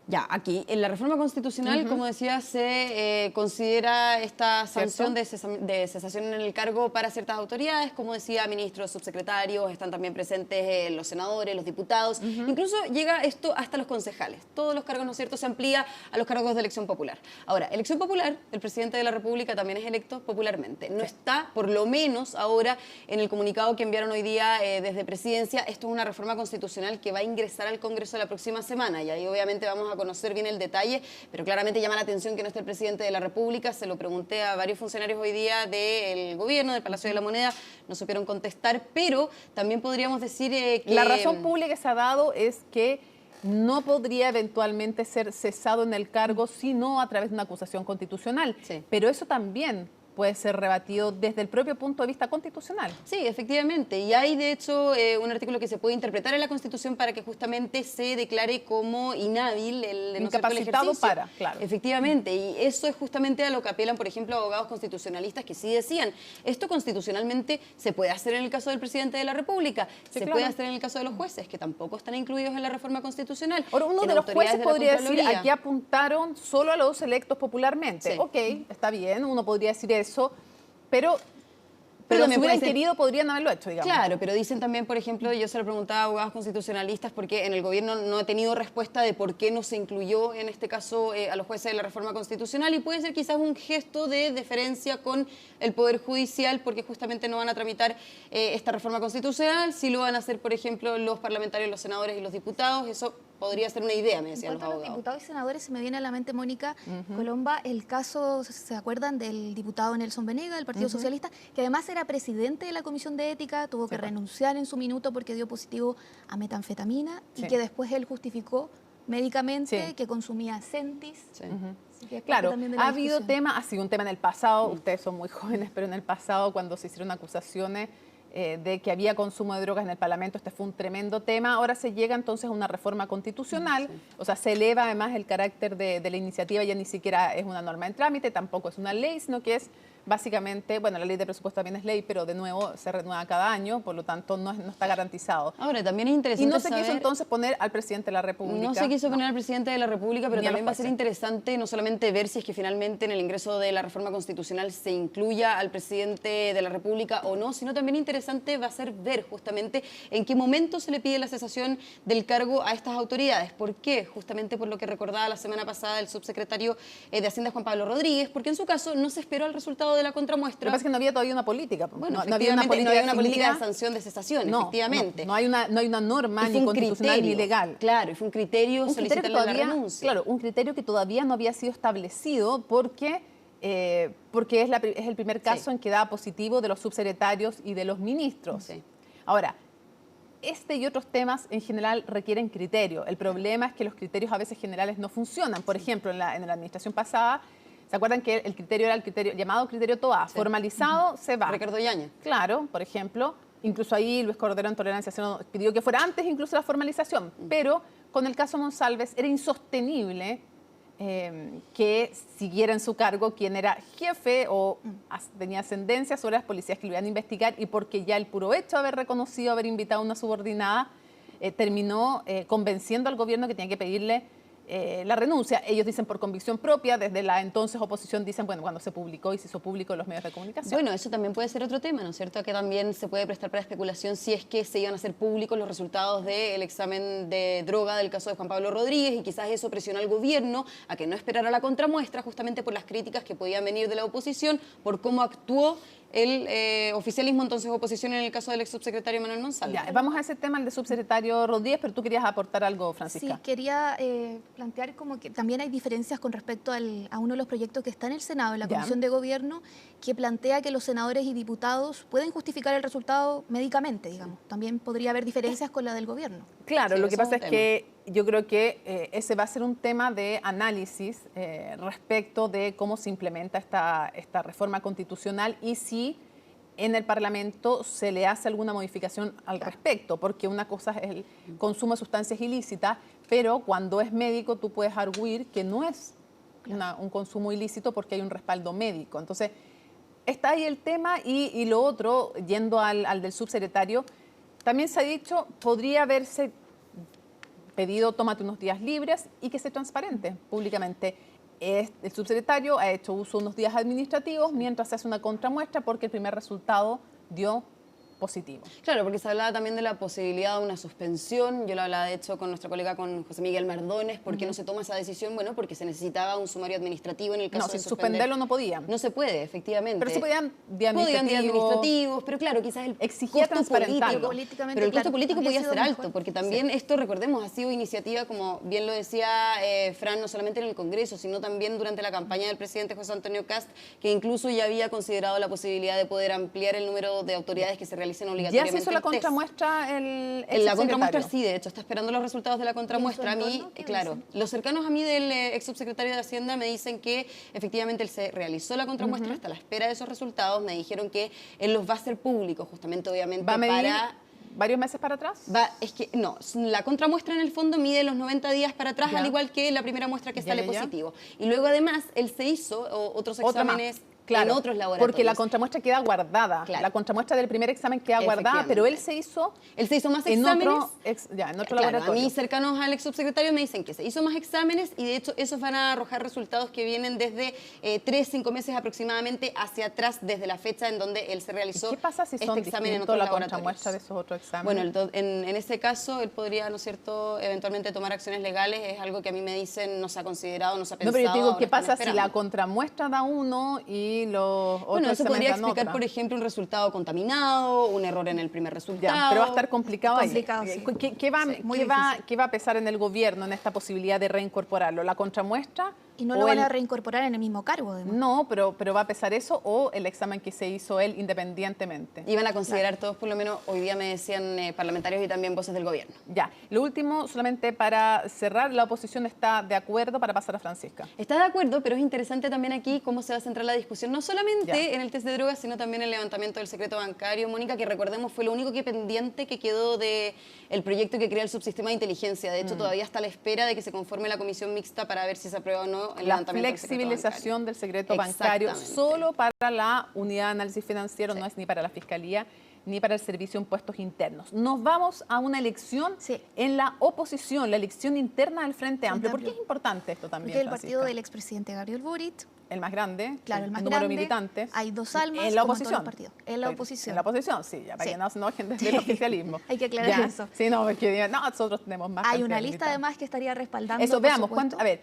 Ya, aquí, en la reforma constitucional, como decía, se considera esta sanción de cesación en el cargo para ciertas autoridades, como decía, ministros, subsecretarios, están también presentes los senadores, los diputados, incluso llega esto hasta los concejales. Todos los cargos, ¿no es cierto?, se amplía a los cargos de elección popular. Ahora, elección popular, el presidente de la República también es electo popularmente. No está, por lo menos ahora, en el comunicado que enviaron hoy día desde Presidencia. Esto es una reforma constitucional que va a ingresar al Congreso la próxima semana, y ahí obviamente vamos a conocer bien el detalle, pero claramente llama la atención que no esté el presidente de la República. Se lo pregunté a varios funcionarios hoy día del gobierno, del Palacio de la Moneda, no supieron contestar, pero también podríamos decir que... La razón pública que se ha dado es que no podría eventualmente ser cesado en el cargo sino a través de una acusación constitucional, pero eso también puede ser rebatido desde el propio punto de vista constitucional. Sí, efectivamente. Y hay, de hecho, un artículo que se puede interpretar en la Constitución para que justamente se declare como inhábil el incapacitado para, claro. Efectivamente. Y eso es justamente a lo que apelan, por ejemplo, abogados constitucionalistas que sí decían, esto constitucionalmente se puede hacer en el caso del presidente de la República, se puede hacer en el caso de los jueces, que tampoco están incluidos en la reforma constitucional. Ahora, uno de los jueces podría decir, aquí apuntaron solo a los electos popularmente. Sí. Ok, está bien, uno podría decir eso, pero si hubieran querido podrían haberlo hecho, digamos. Claro, pero dicen también, por ejemplo, yo se lo preguntaba a abogados constitucionalistas porque en el gobierno no he tenido respuesta de por qué no se incluyó en este caso a los jueces de la reforma constitucional, y puede ser quizás un gesto de deferencia con el Poder Judicial porque justamente no van a tramitar esta reforma constitucional, si lo van a hacer, por ejemplo, los parlamentarios, los senadores y los diputados. Eso podría ser una idea, me decían los abogados. Los diputados y senadores, se me viene a la mente, Mónica, Colomba, el caso, ¿se acuerdan del diputado Nelson Venega, del Partido Socialista, que además era presidente de la Comisión de Ética, tuvo que renunciar en su minuto porque dio positivo a metanfetamina y que después él justificó médicamente que consumía Sentis? Claro, ha habido tema, ha sido un tema en el pasado, ustedes son muy jóvenes, pero en el pasado cuando se hicieron acusaciones de que había consumo de drogas en el Parlamento. Este fue un tremendo tema. Ahora se llega entonces a una reforma constitucional, o sea, se eleva además el carácter de la iniciativa, ya ni siquiera es una norma en trámite, tampoco es una ley, sino que es básicamente, bueno, la ley de presupuesto también es ley, pero de nuevo se renueva cada año, por lo tanto no está garantizado. Ahora, también es interesante Y no se saber, quiso entonces poner al presidente de la República. No se quiso poner al presidente de la República, pero Ni a también los va a ser jueces. interesante no solamente ver si es que finalmente en el ingreso de la reforma constitucional se incluya al presidente de la República o no, sino también interesante va a ser ver justamente en qué momento se le pide la cesación del cargo a estas autoridades. ¿Por qué? Justamente por lo que recordaba la semana pasada el subsecretario de Hacienda, Juan Pablo Rodríguez, porque en su caso no se esperó el resultado de la contramuestra. Lo que pasa es que no había todavía una política. Bueno, no había una política, de sanción de cesación, efectivamente. No hay una norma Y ni fue un constitucional criterio, ni legal. Claro, y fue un criterio solicitarle la renuncia. Claro, un criterio que todavía no había sido establecido porque es el primer caso en que da positivo de los subsecretarios y de los ministros. Sí. Ahora, este y otros temas en general requieren criterio. El problema es que los criterios a veces generales no funcionan. Por ejemplo, en la administración pasada, ¿se acuerdan que el criterio era el criterio llamado criterio TOA? Formalizado, se va. Ricardo Yañez. Claro, por ejemplo. Incluso ahí Luis Cordero en Tolerancia Cero pidió que fuera antes incluso la formalización. Pero con el caso Monsalves era insostenible que siguiera en su cargo quien era jefe o tenía ascendencia sobre las policías que lo iban a investigar, y porque ya el puro hecho de haber reconocido, haber invitado a una subordinada, terminó convenciendo al gobierno que tenía que pedirle la renuncia. Ellos dicen por convicción propia, desde la entonces oposición dicen, bueno, cuando se publicó y se hizo público en los medios de comunicación. Bueno, eso también puede ser otro tema, ¿no es cierto? Que también se puede prestar para especulación si es que se iban a hacer públicos los resultados del examen de droga del caso de Juan Pablo Rodríguez, y quizás eso presionó al gobierno a que no esperara la contramuestra, justamente por las críticas que podían venir de la oposición, por cómo actuó el oficialismo, entonces oposición, en el caso del ex subsecretario Manuel Monsalve. Ya, vamos a ese tema, el de subsecretario Rodríguez, pero tú querías aportar algo, Francisca. Sí, quería plantear como que también hay diferencias con respecto a uno de los proyectos que está en el Senado, en la Comisión de Gobierno, que plantea que los senadores y diputados pueden justificar el resultado médicamente, digamos. También podría haber diferencias con la del gobierno. Claro, Sí, lo que eso pasa es es un que yo creo que ese va a ser un tema de análisis respecto de cómo se implementa esta reforma constitucional y si en el Parlamento se le hace alguna modificación al respecto, porque una cosa es el consumo de sustancias ilícitas, pero cuando es médico tú puedes arguir que no es un consumo ilícito porque hay un respaldo médico. Entonces, está ahí el tema, y lo otro, yendo al del subsecretario, también se ha dicho, podría haberse pedido tómate unos días libres y que sea transparente públicamente. El subsecretario ha hecho uso de unos días administrativos mientras se hace una contramuestra porque el primer resultado dio positivo. Claro, porque se hablaba también de la posibilidad de una suspensión. Yo lo hablaba, de hecho, con nuestra colega, con José Miguel Mardones. ¿Por qué no se toma esa decisión? Bueno, porque se necesitaba un sumario administrativo en el caso de suspenderlo no podían. No se puede, efectivamente. Pero sí podían días administrativos, pero claro, quizás el exigía costo político, políticamente, pero el costo claro, político habría podía sido ser alto, mejor. porque también esto, recordemos, ha sido iniciativa, como bien lo decía Fran, no solamente en el Congreso, sino también durante la campaña del presidente José Antonio Kast, que incluso ya había considerado la posibilidad de poder ampliar el número de autoridades que se realicen obligatoriamente. ¿La contramuestra la contramuestra sí, de hecho, está esperando los resultados de la contramuestra. A mí, claro, los cercanos a mí del ex subsecretario de Hacienda me dicen que efectivamente él se realizó la contramuestra, hasta la espera de esos resultados. Me dijeron que él los va a hacer públicos, justamente, obviamente, ¿Va a medir varios meses para atrás? Es que no, la contramuestra en el fondo mide los 90 días para atrás, al igual que la primera muestra que sale positivo. Y luego además él se hizo otros exámenes. Claro, en otros laboratorios. porque la contramuestra queda guardada. Claro. La contramuestra del primer examen queda guardada, pero él se hizo más exámenes. En otro laboratorio. A mí, cercanos al ex subsecretario, me dicen que se hizo más exámenes, y de hecho esos van a arrojar resultados que vienen desde 3-5 meses aproximadamente hacia atrás, desde la fecha en donde él se realizó. ¿Qué pasa si son examen en la contramuestra de esos otros exámenes? Bueno, en ese caso él podría, ¿no es cierto?, eventualmente tomar acciones legales. Es algo que a mí me dicen no se ha considerado, no se ha pensado. No, pero yo digo, ¿qué pasa si la contramuestra da uno y los otros eso podría explicar, otra? por ejemplo, un resultado contaminado, un error en el primer resultado. Ya, pero va a estar complicado ahí. Sí. ¿Qué va a pesar en el gobierno en esta posibilidad de reincorporarlo? ¿La contramuestra Y no lo van a reincorporar en el mismo cargo, además. No, pero va a pesar eso o el examen que se hizo él independientemente. Iban a considerar todos, por lo menos hoy día me decían parlamentarios y también voces del gobierno. Ya, lo último, solamente para cerrar, la oposición está de acuerdo para pasar a Francisca. Está de acuerdo, pero es interesante también aquí cómo se va a centrar la discusión, no solamente en el test de drogas, sino también en el levantamiento del secreto bancario. Mónica, que recordemos fue lo único que pendiente que quedó del proyecto que crea el subsistema de inteligencia. De hecho, todavía está a la espera de que se conforme la comisión mixta para ver si se aprueba o no el la levantamiento flexibilización del secreto bancario solo para la unidad de análisis financiero, no es ni para la Fiscalía ni para el Servicio de Impuestos Internos. Nos vamos a una elección en la oposición, la elección interna del Frente Amplio. ¿Por qué es importante esto también, Porque el partido del expresidente Gabriel Boric, el más grande, claro, el más número grande, de militantes. Hay dos almas en la como oposición. En todos los partidos. En la oposición. En la oposición, sí, ya, para que no se enojen desde el oficialismo. Hay que aclarar eso. Sí, no, porque digan, no, nosotros tenemos más. Hay una lista además que estaría respaldando. Eso, veamos, a ver,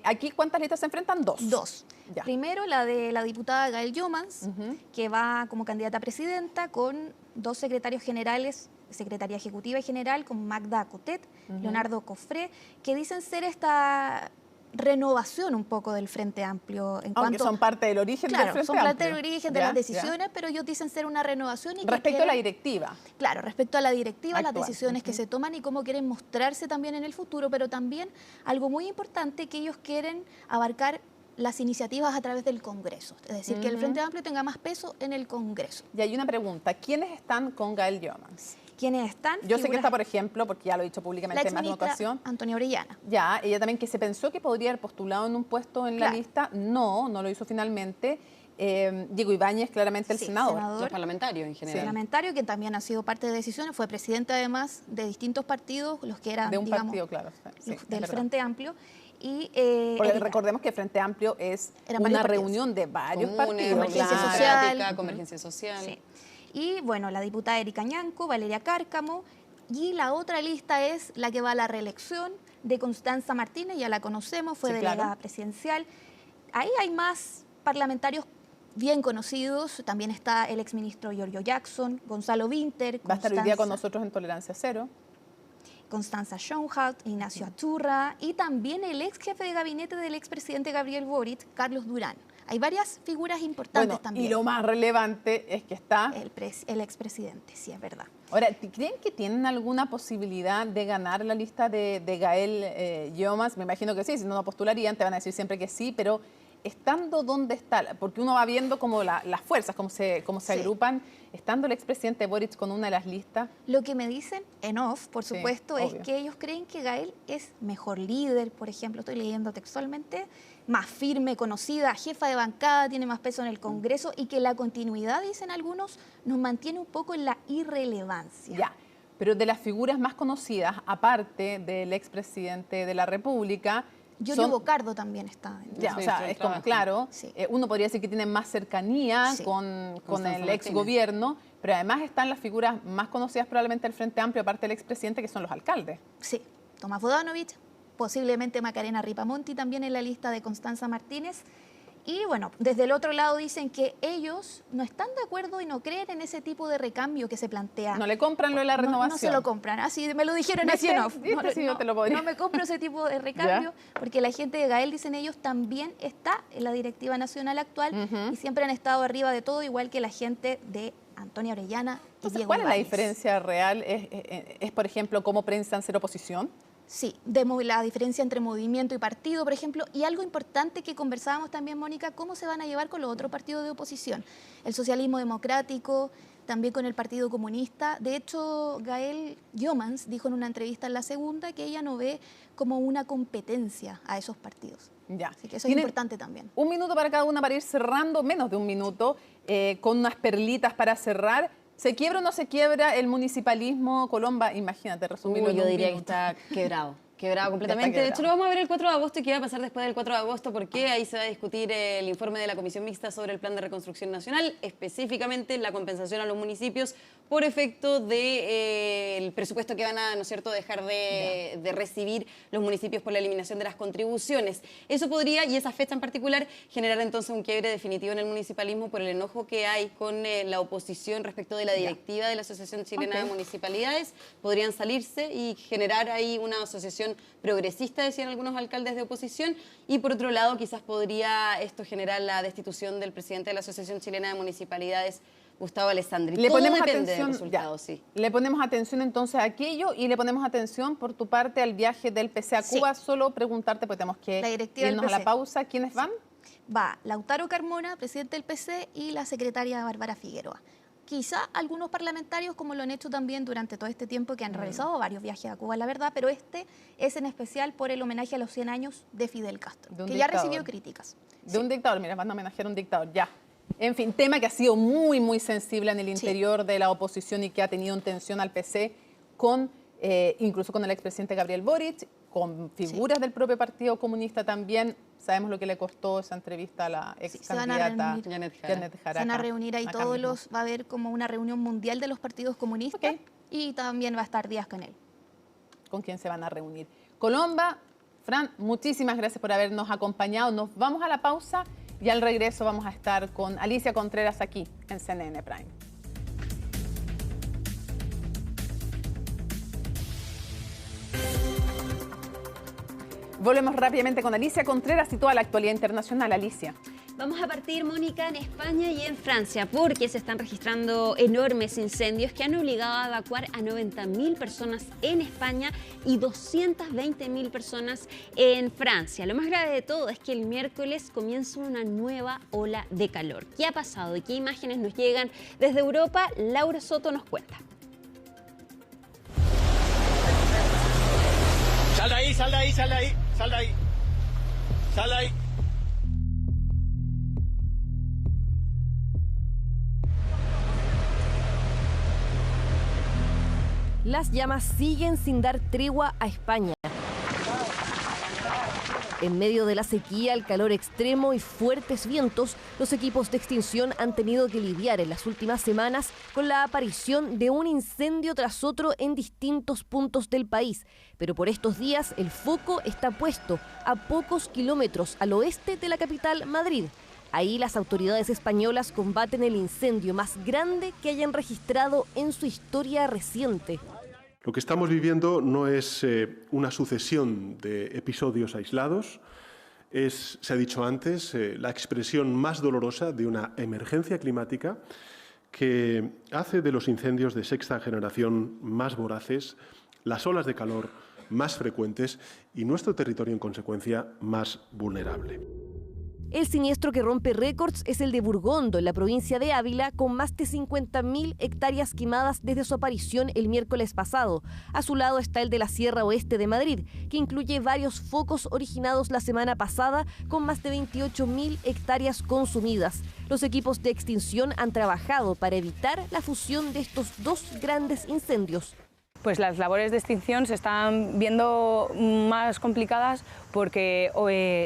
aquí ¿cuántas listas se enfrentan? Dos. Dos. Ya. Primero la de la diputada Gael Jomans, que va como candidata a presidenta con dos secretarios generales, secretaria ejecutiva y general, con Magda Cotet, Leonardo Cofré, que dicen ser esta renovación un poco del Frente Amplio. Aunque son parte del origen del Frente Amplio. Son parte del origen de las decisiones, pero ellos dicen ser una renovación. Y respecto a la directiva. Claro, respecto a la directiva, las decisiones que se toman y cómo quieren mostrarse también en el futuro, pero también algo muy importante, que ellos quieren abarcar las iniciativas a través del Congreso. Es decir, que el Frente Amplio tenga más peso en el Congreso. Y hay una pregunta, ¿quiénes están con Gael Jomans? ¿Quiénes están? Yo sé que está, por ejemplo, porque ya lo he dicho públicamente en más de una ocasión. Antonia Orellana. Ya, ella también, que se pensó que podría haber postulado en un puesto en la lista. No lo hizo finalmente. Diego Ibáñez, claramente el senador. Los parlamentarios en general. Parlamentario, que también ha sido parte de decisiones, fue presidente además de distintos partidos, los que eran, de un partido, claro. Sí, del Frente Amplio. Y, porque recordemos que el Frente Amplio es una reunión de varios partidos. Convergencia Social. Convergencia Social. Sí. Y bueno, la diputada Erika Ñanco, Valeria Cárcamo, y la otra lista es la que va a la reelección de Constanza Martínez, ya la conocemos, fue delegada presidencial. Ahí hay más parlamentarios bien conocidos, también está el exministro Giorgio Jackson, Gonzalo Vinter. Va a estar hoy día con nosotros en Tolerancia Cero. Constanza Schoenhardt, Ignacio Aturra y también el ex jefe de gabinete del expresidente Gabriel Boric, Carlos Durán. Hay varias figuras importantes también. Y lo más relevante es que está el expresidente, sí, es verdad. Ahora, ¿creen que tienen alguna posibilidad de ganar la lista de Gael Jomans? Me imagino que sí, si no postularían, te van a decir siempre que sí, pero estando donde está, porque uno va viendo como las fuerzas, cómo se agrupan, estando el expresidente Boric con una de las listas. Lo que me dicen en off, por supuesto, es que ellos creen que Gael es mejor líder, por ejemplo, estoy leyendo textualmente, más firme, conocida, jefa de bancada, tiene más peso en el Congreso y que la continuidad, dicen algunos, nos mantiene un poco en la irrelevancia. Ya, pero de las figuras más conocidas, aparte del expresidente de la República, Giorgio Bocardo también está. Ya, o sea, es como, claro, uno podría decir que tienen más cercanía con el ex gobierno, pero además están las figuras más conocidas probablemente del Frente Amplio, aparte del expresidente, que son los alcaldes. Sí, Tomás Bodanovich, posiblemente Macarena Ripamonti también en la lista de Constanza Martínez. Y bueno, desde el otro lado dicen que ellos no están de acuerdo y no creen en ese tipo de recambio que se plantea. No le compran lo de la renovación. No se lo compran, así me lo dijeron así en off. No me compro ese tipo de recambio, porque la gente de Gael, dicen ellos, también está en la directiva nacional actual y siempre han estado arriba de todo, igual que la gente de Antonia Orellana y Diego ¿Cuál es la Ibáñez. diferencia real? ¿Es, por ejemplo, cómo piensan ser oposición? Sí, la diferencia entre movimiento y partido, por ejemplo, y algo importante que conversábamos también, Mónica, cómo se van a llevar con los otros partidos de oposición. El socialismo democrático, también con el Partido Comunista. De hecho, Gael Jomans dijo en una entrevista en La Segunda que ella no ve como una competencia a esos partidos. Ya. Así que eso es importante también. Un minuto para cada una para ir cerrando, menos de un minuto, con unas perlitas para cerrar. ¿Se quiebra o no se quiebra el municipalismo, Colomba? Imagínate, resumirlo en yo un diría minuto. que está quebrado completamente. De hecho, lo vamos a ver el 4 de agosto y qué va a pasar después del 4 de agosto, porque ahí se va a discutir el informe de la Comisión Mixta sobre el Plan de Reconstrucción Nacional, específicamente la compensación a los municipios por efecto del presupuesto que van a, ¿no es cierto?, dejar de recibir los municipios por la eliminación de las contribuciones. Eso podría, y esa fecha en particular, generar entonces un quiebre definitivo en el municipalismo por el enojo que hay con la oposición respecto de la directiva de la Asociación Chilena de Municipalidades. Podrían salirse y generar ahí una asociación progresista, decían algunos alcaldes de oposición, y por otro lado quizás podría esto generar la destitución del presidente de la Asociación Chilena de Municipalidades, Gustavo Alessandri. Le ponemos depende atención, del resultado, sí. Le ponemos atención entonces a aquello y le ponemos atención por tu parte al viaje del PC a Cuba. Solo preguntarte, pues tenemos que irnos a la pausa. ¿Quiénes van? Va Lautaro Carmona, presidente del PC, y la secretaria Bárbara Figueroa. Quizá algunos parlamentarios, como lo han hecho también durante todo este tiempo, que han realizado varios viajes a Cuba, la verdad, pero este es en especial por el homenaje a los 100 años de Fidel Castro, que ya recibió críticas. De un dictador, mira, van a homenajear a un dictador, ya. En fin, tema que ha sido muy, muy sensible en el interior de la oposición y que ha tenido en tensión al PC, incluso con el expresidente Gabriel Boric, con figuras del propio Partido Comunista también. Sabemos lo que le costó esa entrevista a la ex candidata Janet Jaraca. Se van a reunir ahí todos va a haber como una reunión mundial de los partidos comunistas y también va a estar Díaz-Canel. ¿Con quién se van a reunir? Colomba, Fran, muchísimas gracias por habernos acompañado. Nos vamos a la pausa y al regreso vamos a estar con Alicia Contreras aquí en CNN Prime. Volvemos rápidamente con Alicia Contreras y toda la actualidad internacional. Alicia. Vamos a partir, Mónica, en España y en Francia, porque se están registrando enormes incendios que han obligado a evacuar a 90.000 personas en España y 220.000 personas en Francia. Lo más grave de todo es que el miércoles comienza una nueva ola de calor. ¿Qué ha pasado y qué imágenes nos llegan desde Europa? Laura Soto nos cuenta. Sal de ahí, sal de ahí, sal de ahí, sal de ahí, sal de ahí. Las llamas siguen sin dar tregua a España. En medio de la sequía, el calor extremo y fuertes vientos, los equipos de extinción han tenido que lidiar en las últimas semanas con la aparición de un incendio tras otro en distintos puntos del país. Pero por estos días el foco está puesto a pocos kilómetros al oeste de la capital, Madrid. Ahí las autoridades españolas combaten el incendio más grande que hayan registrado en su historia reciente. Lo que estamos viviendo no es una sucesión de episodios aislados, es, se ha dicho antes, la expresión más dolorosa de una emergencia climática que hace de los incendios de sexta generación más voraces, las olas de calor más frecuentes y nuestro territorio en consecuencia más vulnerable. El siniestro que rompe récords es el de Burgondo, en la provincia de Ávila, con más de 50.000 hectáreas quemadas desde su aparición el miércoles pasado. A su lado está el de la Sierra Oeste de Madrid, que incluye varios focos originados la semana pasada, con más de 28.000 hectáreas consumidas. Los equipos de extinción han trabajado para evitar la fusión de estos dos grandes incendios. Pues las labores de extinción se están viendo más complicadas porque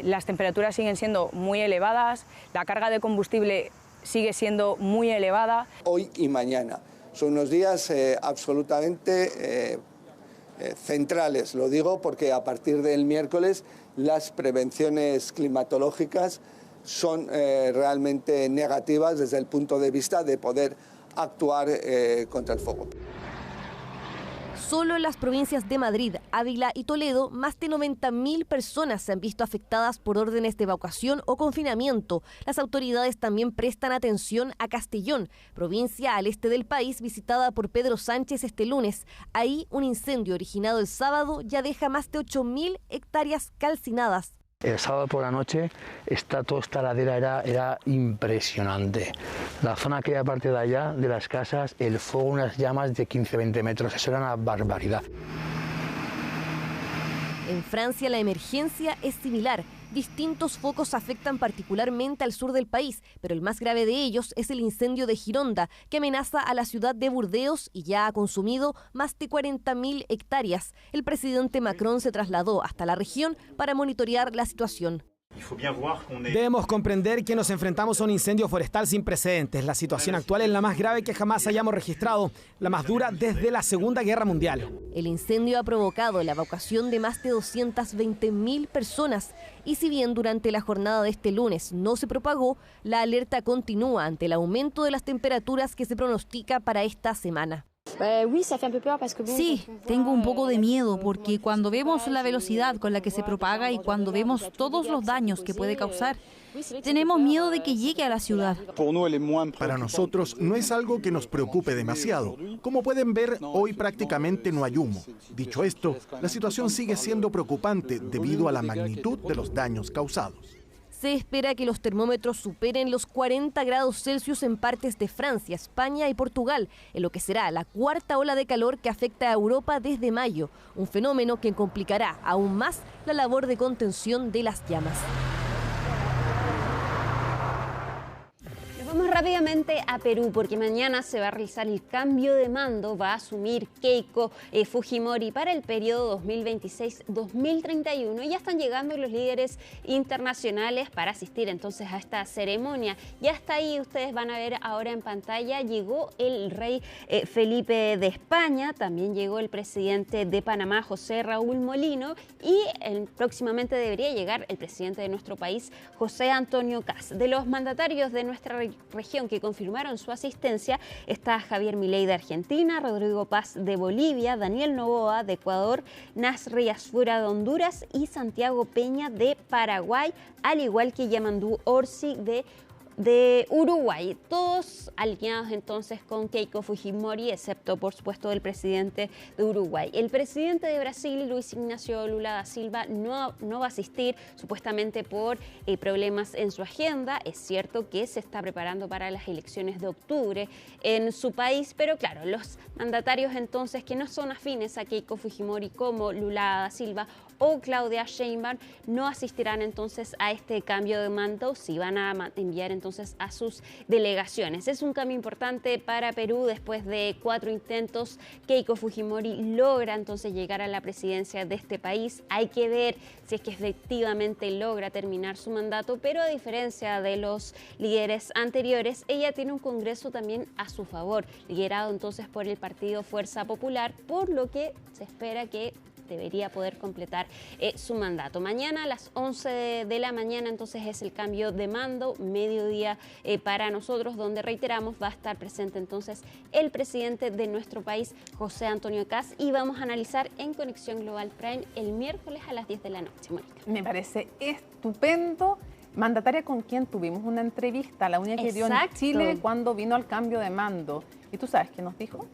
las temperaturas siguen siendo muy elevadas, la carga de combustible sigue siendo muy elevada. Hoy y mañana son unos días absolutamente centrales, lo digo porque a partir del miércoles las prevenciones climatológicas son realmente negativas desde el punto de vista de poder actuar contra el fuego. Solo en las provincias de Madrid, Ávila y Toledo, más de 90.000 personas se han visto afectadas por órdenes de evacuación o confinamiento. Las autoridades también prestan atención a Castellón, provincia al este del país visitada por Pedro Sánchez este lunes. Ahí, un incendio originado el sábado ya deja más de 8.000 hectáreas calcinadas. El sábado por la noche toda esta ladera era impresionante. La zona que hay aparte de allá, de las casas, el fuego, unas llamas de 15-20 metros, eso era una barbaridad. En Francia la emergencia es similar. Distintos focos afectan particularmente al sur del país, pero el más grave de ellos es el incendio de Gironda, que amenaza a la ciudad de Burdeos y ya ha consumido más de 40.000 hectáreas. El presidente Macron se trasladó hasta la región para monitorear la situación. Debemos comprender que nos enfrentamos a un incendio forestal sin precedentes. La situación actual es la más grave que jamás hayamos registrado, la más dura desde la Segunda Guerra Mundial. El incendio ha provocado la evacuación de más de 220.000 personas y si bien durante la jornada de este lunes no se propagó, la alerta continúa ante el aumento de las temperaturas que se pronostica para esta semana. Sí, tengo un poco de miedo porque cuando vemos la velocidad con la que se propaga y cuando vemos todos los daños que puede causar, tenemos miedo de que llegue a la ciudad. Para nosotros no es algo que nos preocupe demasiado. Como pueden ver, hoy prácticamente no hay humo. Dicho esto, la situación sigue siendo preocupante debido a la magnitud de los daños causados. Se espera que los termómetros superen los 40 grados Celsius en partes de Francia, España y Portugal, en lo que será la cuarta ola de calor que afecta a Europa desde mayo, un fenómeno que complicará aún más la labor de contención de las llamas. Vamos rápidamente a Perú porque mañana se va a realizar el cambio de mando, va a asumir Keiko Fujimori para el periodo 2026-2031 y ya están llegando los líderes internacionales para asistir entonces a esta ceremonia. Ya está ahí, ustedes van a ver ahora en pantalla, llegó el rey Felipe de España, también llegó el presidente de Panamá, José Raúl Molino, y próximamente debería llegar el presidente de nuestro país, José Antonio Kast. De los mandatarios de nuestra región que confirmaron su asistencia está Javier Milei de Argentina, Rodrigo Paz de Bolivia, Daniel Noboa de Ecuador, Nasri Asfura de Honduras y Santiago Peña de Paraguay, al igual que Yamandu Orsi de Uruguay, todos alineados entonces con Keiko Fujimori, excepto por supuesto el presidente de Uruguay. El presidente de Brasil, Luis Ignacio Lula da Silva, no va a asistir supuestamente por problemas en su agenda. Es cierto que se está preparando para las elecciones de octubre en su país, pero claro, los mandatarios entonces que no son afines a Keiko Fujimori como Lula da Silva o Claudia Sheinbaum no asistirán entonces a este cambio de mando, si van a enviar entonces a sus delegaciones. Es un cambio importante para Perú. Después de 4 intentos, Keiko Fujimori logra entonces llegar a la presidencia de este país. Hay que ver si es que efectivamente logra terminar su mandato, pero a diferencia de los líderes anteriores, ella tiene un Congreso también a su favor, liderado entonces por el partido Fuerza Popular, por lo que se espera que debería poder completar su mandato. Mañana a las 11 de la mañana entonces es el cambio de mando, mediodía para nosotros, donde reiteramos va a estar presente entonces el presidente de nuestro país, José Antonio Kast, y vamos a analizar en Conexión Global Prime el miércoles a las 10 de la noche. Mónica. Me parece estupendo. Mandataria con quien tuvimos una entrevista, la única que dio en Chile cuando vino al cambio de mando. ¿Y tú sabes qué nos dijo?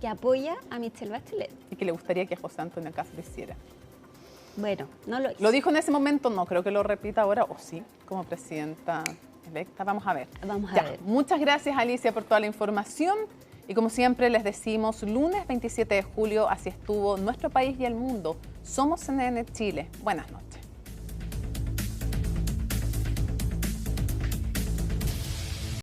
Que apoya a Michelle Bachelet. Y que le gustaría que José Antonio Kast lo hiciera. Bueno, no lo hizo. Lo dijo en ese momento, no creo que lo repita ahora, o sí, como presidenta electa. Vamos a ver. Vamos a ver. Muchas gracias, Alicia, por toda la información. Y como siempre les decimos, lunes 27 de julio, así estuvo nuestro país y el mundo. Somos CNN Chile. Buenas noches.